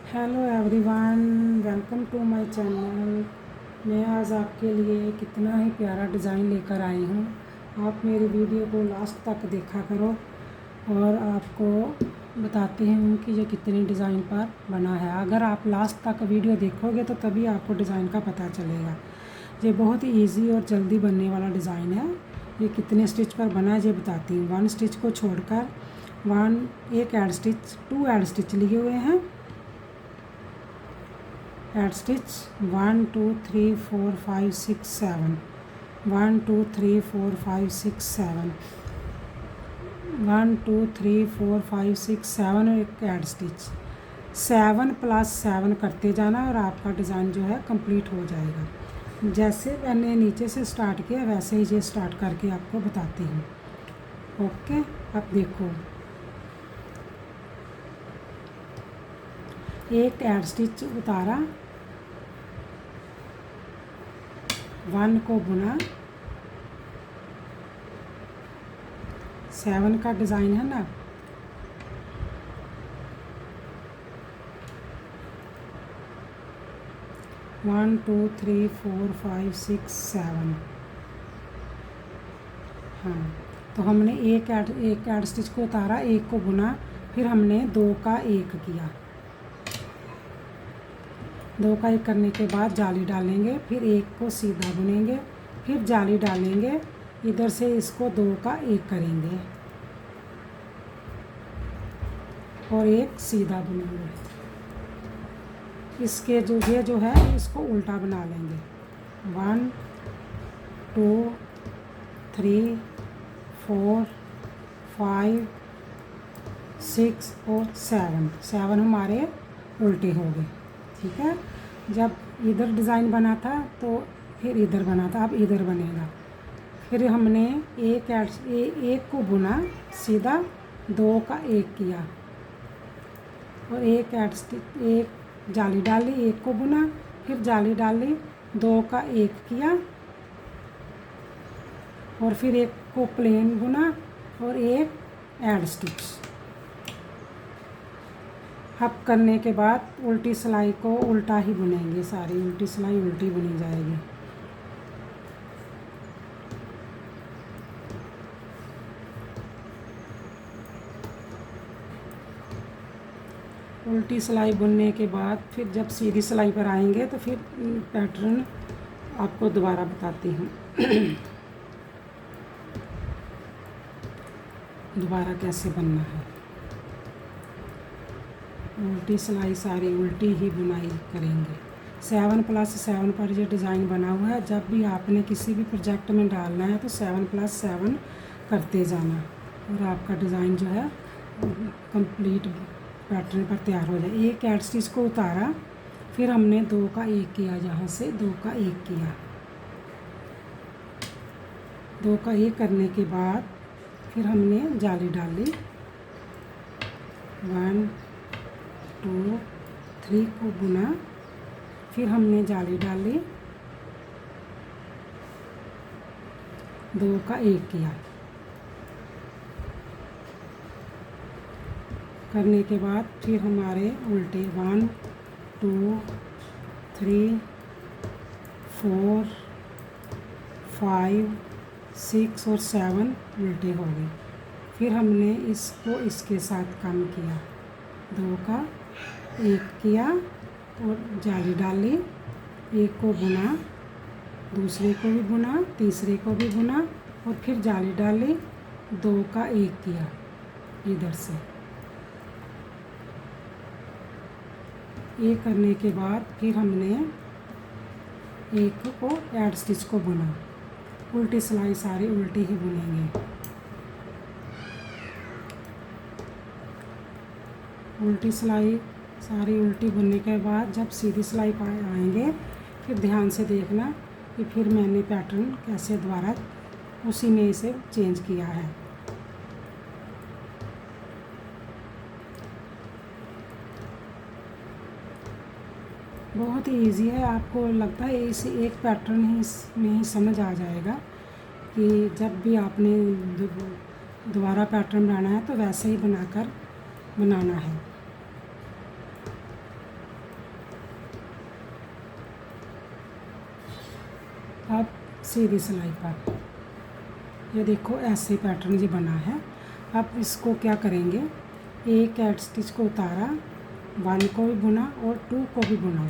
Hello everyone, welcome to my channel. मैं आज आपके लिए कितना ही प्यारा डिज़ाइन लेकर आई हूँ। आप मेरी वीडियो को लास्ट तक देखा करो और आपको बताती हूँ कि ये कितने डिज़ाइन पर बना है। अगर आप लास्ट तक वीडियो देखोगे तो तभी आपको डिज़ाइन का पता चलेगा। ये बहुत ही ईजी और जल्दी बनने वाला डिज़ाइन है। ये कितने स्टिच पर बना है ये बताती हूँ। 1 स्टिच को छोड़कर एक एड स्टिच 2 एड स्टिच लिए हुए हैं। एड स्टिच 1 2 3 4 5 6 7 1 2 3 4 5 6 7 1 2 3 4 5 6 7 और एक एड स्टिच 7 + 7 करते जाना और आपका डिज़ाइन जो है कंप्लीट हो जाएगा। जैसे मैंने नीचे से स्टार्ट किया वैसे ही ये स्टार्ट करके आपको बताती हूँ। ओके, अब देखो, एक एड स्टिच उतारा, 1 को बुना, 7 का डिज़ाइन है ना, one two three four five six 7। हाँ, तो हमने एक एड स्टिच को उतारा, एक को बुना, फिर हमने 2 का 1 किया। 2 का 1 करने के बाद जाली डालेंगे, फिर 1 को सीधा बुनेंगे, फिर जाली डालेंगे, इधर से इसको 2 का 1 करेंगे और एक सीधा बुनेंगे। इसके ये जो है इसको उल्टा बना लेंगे। 1 2 3 4 5 6 और 7 हमारे उल्टे हो गए। ठीक है, जब इधर डिज़ाइन बना था तो फिर इधर बना था, अब इधर बनेगा। फिर हमने एक को बुना सीधा, 2 का 1 किया और एक जाली डाली, 1 को बुना, फिर जाली डाली, 2 का 1 किया और फिर 1 को प्लेन बुना और एक एड स्टिच। अब करने के बाद उल्टी सिलाई को उल्टा ही बुनेंगे, सारी उल्टी सिलाई उल्टी बुनी जाएगी। उल्टी सिलाई बुनने के बाद फिर जब सीधी सिलाई पर आएंगे तो फिर पैटर्न आपको दोबारा बताती हूँ दोबारा कैसे बनना है। उल्टी सिलाई सारी उल्टी ही बुनाई करेंगे। 7 + 7 पर ये डिज़ाइन बना हुआ है। जब भी आपने किसी भी प्रोजेक्ट में डालना है तो 7 + 7 करते जाना और आपका डिज़ाइन जो है कंप्लीट पैटर्न पर तैयार हो जाए। एक एड स्टिच को उतारा, फिर हमने 2 का 1 किया, यहाँ से 2 का 1 किया। 2 का 1 करने के बाद फिर हमने जाली डाली, 1 2 3 को बुना, फिर हमने जाली डाली, 2 का 1 किया। करने के बाद फिर हमारे उल्टे 1 2 3 4 5 6 और 7 उल्टे हो गए। फिर हमने इसको इसके साथ कम किया, 2 का 1 किया और जाली डाली, 1 को बुना, दूसरे को भी बुना, तीसरे को भी बुना और फिर जाली डाली, 2 का 1 किया इधर से। ये करने के बाद फिर हमने 1 को एड स्टिच को बुना। उल्टी सिलाई सारी उल्टी ही बुनेंगे। उल्टी सिलाई सारी उल्टी बुनने के बाद जब सीधी सिलाई पर आएंगे फिर ध्यान से देखना कि फिर मैंने पैटर्न कैसे दोबारा उसी में इसे चेंज किया है। बहुत ही ईजी है, आपको लगता है इस एक पैटर्न ही में ही समझ आ जाएगा कि जब भी आपने दोबारा पैटर्न बनाना है तो वैसे ही बनाना है। अब सीधी सिलाई पर ये देखो ऐसे पैटर्न ये बना है। अब इसको क्या करेंगे, एक ऐड स्टिच को उतारा, 1 को भी बुना और 2 को भी बुना।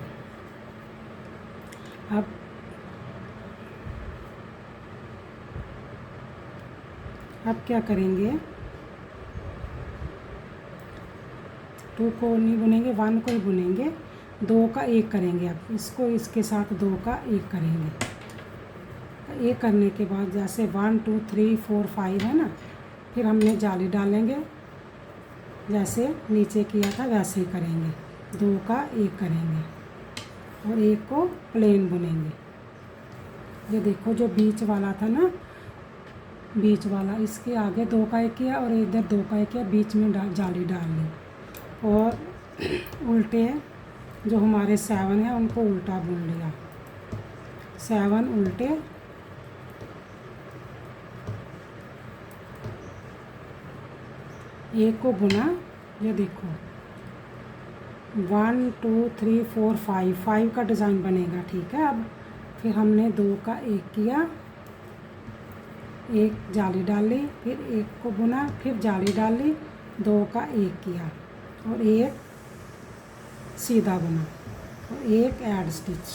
अब क्या करेंगे, 2 को नहीं बुनेंगे, 1 को ही बुनेंगे, 2 का 1 करेंगे। अब इसको इसके साथ 2 का 1 करेंगे। 1 करने के बाद जैसे 1 2 3 4 5 है ना, फिर हमने जाली डालेंगे, जैसे नीचे किया था वैसे ही करेंगे। 2 का 1 करेंगे और 1 को प्लेन बुनेंगे। ये देखो जो बीच वाला था ना, बीच वाला, इसके आगे 2 का 1 किया और इधर 2 का 1 किया, बीच में जाली डाल ली और उल्टे जो हमारे 7 है उनको उल्टा बुन लिया। 7 उल्टे, एक को बुना। ये देखो 1 2 3 4 5 का डिज़ाइन बनेगा, ठीक है। अब फिर हमने 2 का 1 किया, 1 जाली डाल ली, फिर 1 को बुना, फिर जाली डाल ली, 2 का 1 किया और 1 सीधा बुना और 1 ऐड स्टिच।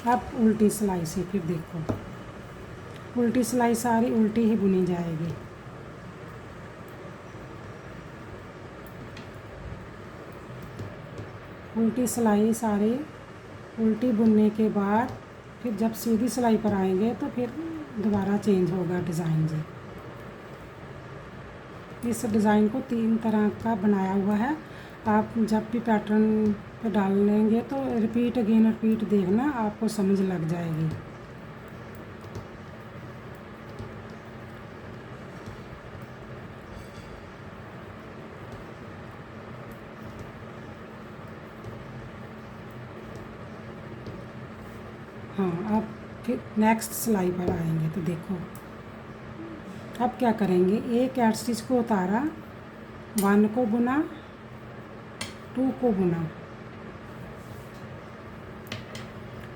अब उल्टी सिलाई से फिर देखो, उल्टी सिलाई सारी उल्टी ही बुनी जाएगी। उल्टी सिलाई सारी उल्टी बुनने के बाद फिर जब सीधी सिलाई पर आएंगे तो फिर दोबारा चेंज होगा डिज़ाइन जी। इस डिज़ाइन को 3 तरह का बनाया हुआ है। आप जब भी पैटर्न पे डाल लेंगे तो रिपीट अगेन रिपीट देखना, आपको समझ लग जाएगी। हाँ, अब फिर नेक्स्ट सिलाई पर आएंगे तो देखो अब क्या करेंगे, एक ऐड स्टिच को उतारा, 1 को बुना, 2 को बुना,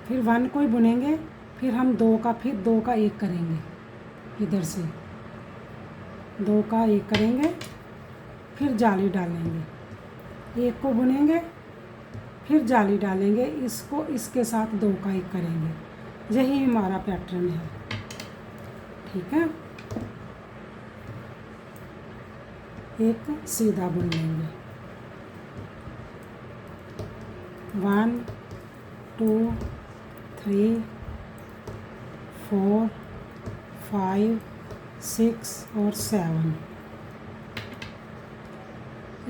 फिर 1 को ही बुनेंगे, फिर हम 2 का 1 करेंगे, इधर से 2 का 1 करेंगे, फिर जाली डालेंगे, 1 को बुनेंगे, फिर जाली डालेंगे, इसको इसके साथ 2 का 1 करेंगे। यही हमारा पैटर्न है, ठीक है। एक सीधा बुन लेंगे, 1 2 3 4 5 6 और 7।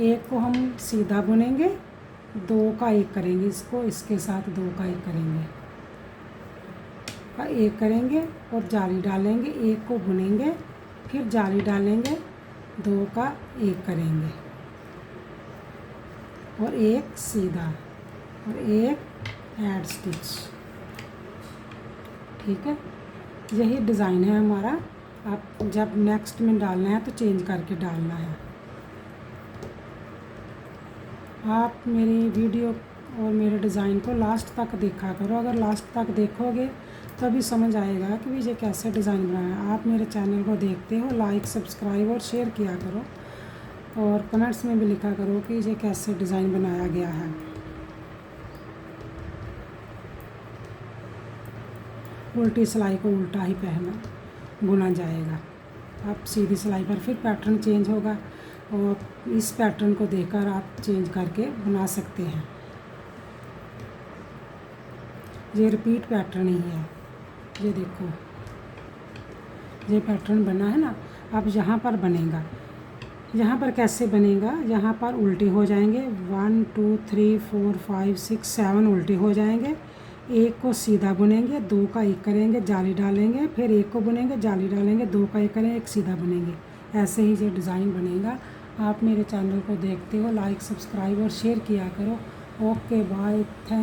एक को हम सीधा बुनेंगे, 2 का 1 करेंगे, इसको इसके साथ 2 का 1 करेंगे, 1 करेंगे और जाली डालेंगे, 1 को बुनेंगे, फिर जाली डालेंगे, 2 का 1 करेंगे और 1 सीधा और 1 ऐड स्टिच, ठीक है। यही डिज़ाइन है हमारा। आप जब नेक्स्ट में डालना है तो चेंज करके डालना है। आप मेरी वीडियो और मेरे डिज़ाइन को लास्ट तक देखा करो। अगर लास्ट तक देखोगे तभी समझ आएगा कि ये कैसे डिज़ाइन बनाया है। आप मेरे चैनल को देखते हो, लाइक सब्सक्राइब और शेयर किया करो और कमेंट्स में भी लिखा करो कि ये कैसे डिज़ाइन बनाया गया है। उल्टी सिलाई को उल्टा ही पहना बुना जाएगा। अब सीधी सिलाई पर फिर पैटर्न चेंज होगा और इस पैटर्न को देखकर आप चेंज करके बना सकते हैं। ये रिपीट पैटर्न ही है। ये देखो ये पैटर्न बना है ना, अब यहाँ पर बनेगा। यहाँ पर कैसे बनेगा, यहाँ पर उल्टे हो जाएंगे, 1 2 3 4 5 6 7 उल्टे हो जाएंगे। 1 को सीधा बुनेंगे, 2 का 1 करेंगे, जाली डालेंगे, फिर 1 को बुनेंगे, जाली डालेंगे, 2 का 1 करेंगे, 1 सीधा बुनेंगे। ऐसे ही ये डिज़ाइन बनेगा। आप मेरे चैनल को देखते हो, लाइक सब्सक्राइब और शेयर किया करो। Okay bye, thank